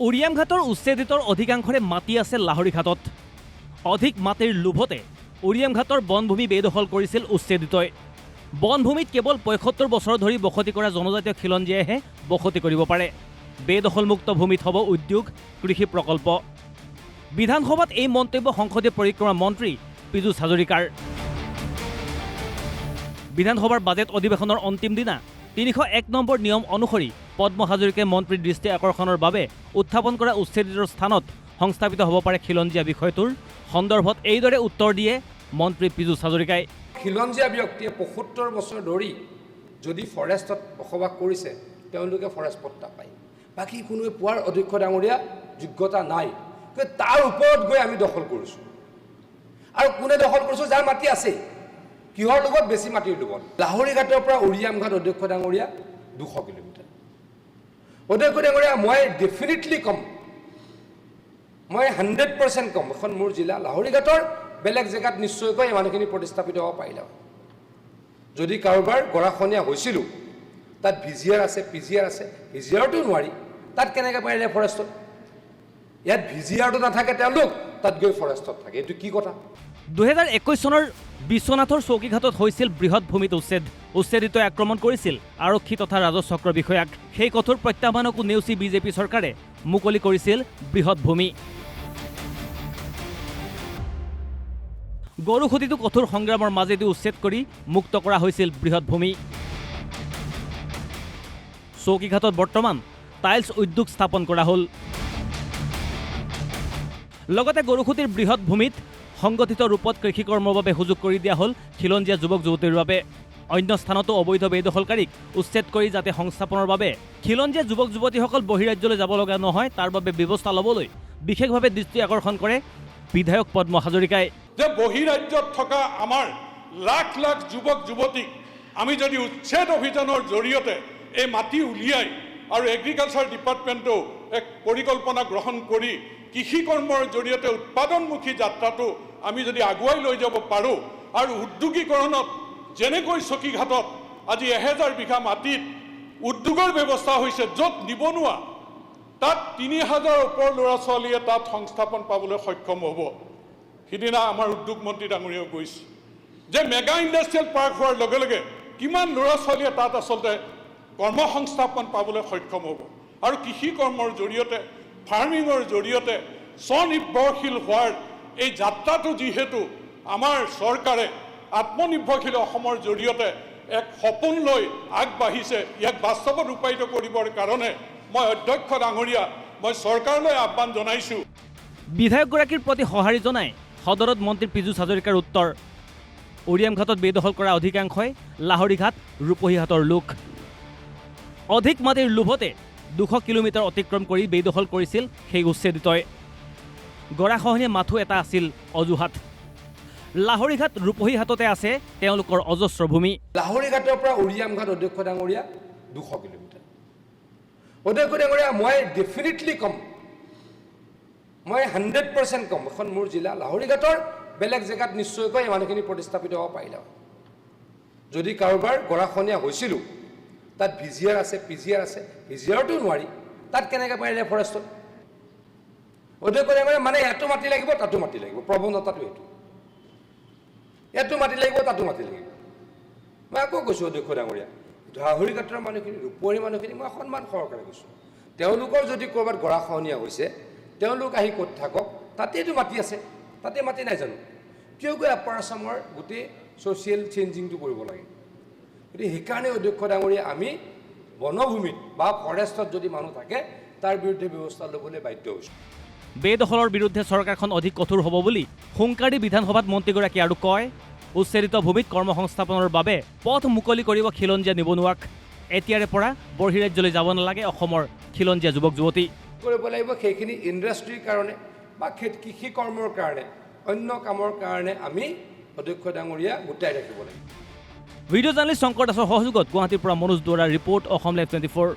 উৰিয়ামঘাটৰ উচ্ছেদিতৰ অধিকাংশৰে মাটি আছে লাহৰীঘাটত। অধিক মাটিৰ লোভতে উৰিয়ামঘাটৰ বনভূমি বেদখল কৰিছিল উচ্ছেদিতই। বনভূমিত কেৱল ৭৫ বছৰ ধৰি বসতি কৰা জনজাতীয় খিলঞ্জীয়েহে বসতি কৰিব পাৰে। বেদখলমুক্ত ভূমিত হ'ব উদ্যোগ, কৃষি প্ৰকল্প। বিধানসভাত এই মন্তব্য সংসদীয় পৰিক্ৰমা মন্ত্ৰী পীযুষ হাজৰিকাৰ। বিধানসভাৰ বাজেট অধিৱেশনৰ অন্তিম দিনা ৩০১ নম্বৰ নিয়ম অনুসৰি পদ্ম হাজৰিকাই মন্ত্ৰীৰ দৃষ্টি আকৰ্ষণৰ বাবে উত্থাপন কৰা উচ্ছেদিতৰ স্থানত সংস্থাপিত হ'ব পাৰে খিলঞ্জীয়া বিষয়টোৰ সন্দৰ্ভত এইদৰে উত্তৰ দিয়ে মন্ত্ৰী পীযুষ হাজৰিকাই। খিলঞ্জীয়া ব্যক্তিয়ে ৭৫ বছৰ ধৰি যদি ফৰেষ্টত বসবাস কৰিছে তেওঁলোকে ফৰেষ্ট পট্টা পায়। বাকী কোনোৱে পোৱাৰ অধ্যক্ষ ডাঙৰীয়া যোগ্যতা নাই। কিন্তু তাৰ ওপৰত গৈ আমি দখল কৰিছোঁ। আৰু কোনে দখল কৰিছোঁ? যাৰ মাটি আছে। কিহৰ লগত? বেছি মাটিৰ লগত। লাহৰীঘাটৰ পৰা উৰিয়ামঘাট অধ্যক্ষ ডাঙৰীয়া ২০০ কিলোমিটাৰ। অধ্যক্ষ ডাঙৰীয়া মই ডেফিনেটলি কম, মই 100% কম, এখন মোৰ জিলা লাহৰীঘাটৰ বেলেগ জেগাত নিশ্চয়কৈ এই মানুহখিনি প্ৰতিস্থাপিত হ'ব পাৰিলে। যদি কাৰোবাৰ গৰাখহনীয়া হৈছিলোঁ তাত ভিজিআৰ আছে, পিজিআৰ আছে। ভিজিআৰটো নোৱাৰি, তাত কেনেকৈ পাৰিলে ফৰেষ্টত? ইয়াত ভিজিআৰটো নাথাকে, তেওঁলোক তাত গৈ ফৰেষ্টত থাকে। এইটো কি কথা? ২০২১ চনৰ বিশ্বনাথৰ চৌকীঘাটত হৈছিল বৃহৎ ভূমিত উচ্ছেদ। উচ্ছেদিতই আক্ৰমণ কৰিছিল আৰক্ষী তথা ৰাজচক্ৰ বিষয়াক। সেই কঠোৰ প্ৰত্যাহ্বানকো নেওচি বিজেপি চৰকাৰে মুকলি কৰিছিল বৃহৎ ভূমি। গৰুসুতিটো কঠোৰ সংগ্ৰামৰ মাজেদি উচ্ছেদ কৰি মুক্ত কৰা হৈছিল বৃহৎ ভূমি। চৌকীঘাটত বৰ্তমান টাইলছ উদ্যোগ স্থাপন কৰা হ'ল। লগতে গৰুসুতিৰ বৃহৎ ভূমিত সংগঠিত ৰূপত কৃষি কৰ্মৰ বাবে সুযোগ কৰি দিয়া হ'ল খিলঞ্জীয়া যুৱক যুৱতীৰ বাবে। অন্য স্থানতো অবৈধ বেদখলকাৰীক উচ্ছেদ কৰি যাতে সংস্থাপনৰ বাবে খিলঞ্জীয়া যুৱক যুৱতীসকল বহিৰাজ্যলৈ যাব লগা নহয় তাৰ বাবে ব্যৱস্থা ল'বলৈ বিশেষভাৱে দৃষ্টি আকৰ্ষণ কৰে বিধায়ক পদ্ম হাজৰিকাই। যে বহিৰাজ্যত থকা আমাৰ লাখ লাখ যুৱক যুৱতীক আমি যদি উচ্ছেদ অভিযানৰ জৰিয়তে এই মাটি উলিয়াই আৰু এগ্ৰিকালচাৰ ডিপাৰ্টমেণ্টো এক পৰিকল্পনা গ্ৰহণ কৰি কৃষি কৰ্মৰ জৰিয়তে উৎপাদনমুখী যাত্ৰাটো আমি যদি আগুৱাই লৈ যাব পাৰোঁ আৰু উদ্যোগীকৰণত যেনেকৈ চকীঘাটত আজি ১০০০ বিঘা মাটিত উদ্যোগৰ ব্যৱস্থা হৈছে, য'ত নিবনুৱা তাত ৩০০০ ওপৰ ল'ৰা ছোৱালীয়ে তাত সংস্থাপন পাবলৈ সক্ষম হ'ব। সিদিনা আমাৰ উদ্যোগ মন্ত্ৰী ডাঙৰীয়াও কৈছে যে মেগা ইণ্ডাষ্ট্ৰিয়েল পাৰ্ক হোৱাৰ লগে লগে কিমান ল'ৰা ছোৱালীয়ে তাত আচলতে কৰ্মসংস্থাপন পাবলৈ সক্ষম হ'ব। আৰু কৃষি কৰ্মৰ জৰিয়তে, ফাৰ্মিঙৰ জৰিয়তে স্বনিৰ্ভৰশীল হোৱাৰ এই যাত্ৰাটো যিহেতু আমাৰ চৰকাৰে আত্মনিৰ্ভৰশীল অসমৰ জৰিয়তে এক সপোন লৈ আগবাঢ়িছে, ইয়াক বাস্তৱত ৰূপায়িত কৰিবৰ কাৰণে মই অধ্যক্ষ ডাঙৰীয়া, মই চৰকাৰলৈ আহ্বান জনাইছোঁ। বিধায়কগৰাকীৰ প্ৰতি সঁহাৰি জনাই সদৰত মন্ত্ৰী পীযুষ হাজৰিকাৰ উত্তৰ। উৰিয়ামঘাটত বেদখল কৰা অধিকাংশই লাহৰীঘাট, ৰূপহীহাটৰ লোক। অধিক মাটিৰ লোভতে ২০০ কিলোমিটাৰ অতিক্ৰম কৰি বেদখল কৰিছিল সেই উচ্ছেদিতই। গৰাখহনীয়া মাথো এটা আছিল অজুহাত। লাহৰীঘাট, ৰূপহীহাটতে আছে তেওঁলোকৰ অজস্ৰ ভূমি। লাহৰীঘাটৰ পৰা উৰিয়ামঘাট অধ্যক্ষ ডাঙৰীয়া ২০০ কিলোমিটাৰ। অধ্যক্ষ ডাঙৰীয়া মই ডেফিনেটলি কম, মই 100% কম, এখন মোৰ জিলা লাহৰীঘাটৰ বেলেগ জেগাত নিশ্চয়কৈ এই মানুহখিনি প্ৰতিস্থাপিত হ'ব পাৰিলে। যদি কাৰোবাৰ গৰাখহনীয়া হৈছিলোঁ তাত ভিজিআৰ আছে, পিজিআৰ আছে। ভিজিআৰটো নোৱাৰি, তাত কেনেকৈ পাৰিলে ফৰেষ্টত? অধ্যক্ষ ডাঙৰীয়া মানে ইয়াতো মাটি লাগিব, তাতো মাটি লাগিব। প্ৰৱণতাটো এইটো, ইয়াতো মাটি লাগিব, তাতো মাটি লাগিব। মই আকৌ কৈছোঁ অধ্যক্ষ ডাঙৰীয়া, লাহৰীঘাটৰ মানুহখিনি, ৰূপহীৰ মানুহখিনি মই সন্মান সহকাৰে কৈছোঁ, তেওঁলোকৰ যদি ক'ৰবাত গৰাখহনীয়া হৈছে তেওঁলোক আহি ক'ত থাকক, তাতেইতো মাটি আছে, তাতে মাটি নাই জানো? কিয় গৈ আপাৰ আছামৰ গোটেই ছ'চিয়েল চেঞ্জিংটো কৰিব লাগে? গতিকে সেইকাৰণে অধ্যক্ষ ডাঙৰীয়া আমি বনভূমিত বা ফৰেষ্টত যদি মানুহ থাকে তাৰ বিৰুদ্ধে ব্যৱস্থা ল'বলৈ বাধ্য হৈছোঁ। বেদখলৰ বিৰুদ্ধে চৰকাৰখন অধিক কঠোৰ হ'ব বুলি হুংকাৰী বিধানসভাত মন্ত্ৰীগৰাকীয়ে আৰু কয়। উচ্ছেদিত ভূমিত কৰ্মসংস্থাপনৰ বাবে পথ মুকলি কৰিব খিলঞ্জীয়া নিবনুৱাক। এতিয়াৰে পৰা বহিৰাজ্যলৈ যাব নালাগে অসমৰ খিলঞ্জীয়া যুৱক যুৱতী। কৰিব লাগিব সেইখিনি ইণ্ডাষ্ট্ৰীৰ কাৰণে বা কৃষি কৰ্মৰ কাৰণে, অন্য কামৰ কাৰণে আমি অধ্যক্ষ ডাঙৰীয়া গোটাই ৰাখিব লাগিব। ভিডিঅ' জাৰ্নেলিষ্ট শংকৰ দাসৰ সহযোগত গুৱাহাটীৰ পৰা মনোজ দুৱৰাৰ ৰিপৰ্ট, অসম লাইভ 24।